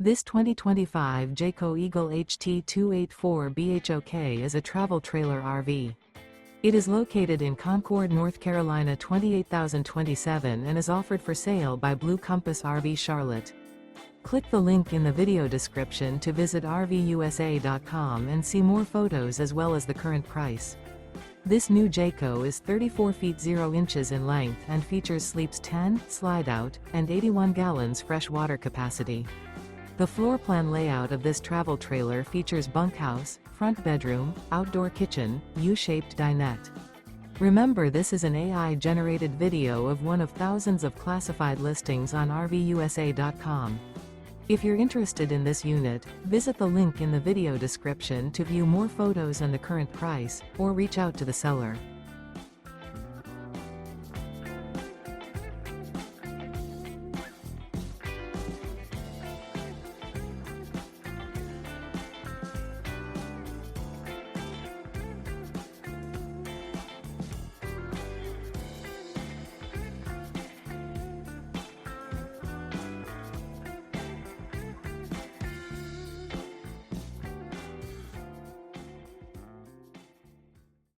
This 2025 Jayco Eagle HT 284 BHOK is a travel trailer RV. It is located in Concord, North Carolina 28027 and is offered for sale by Blue Compass RV Charlotte. Click the link in the video description to visit RVUSA.com and see more photos as well as the current price. This new Jayco is 34 feet 0 inches in length and features sleeps 10, slide-out, and 81 gallons fresh water capacity. The floor plan layout of this travel trailer features bunkhouse, front bedroom, outdoor kitchen, U-shaped dinette. Remember, this is an AI-generated video of one of thousands of classified listings on RVUSA.com. If you're interested in this unit, visit the link in the video description to view more photos and the current price, or reach out to the seller.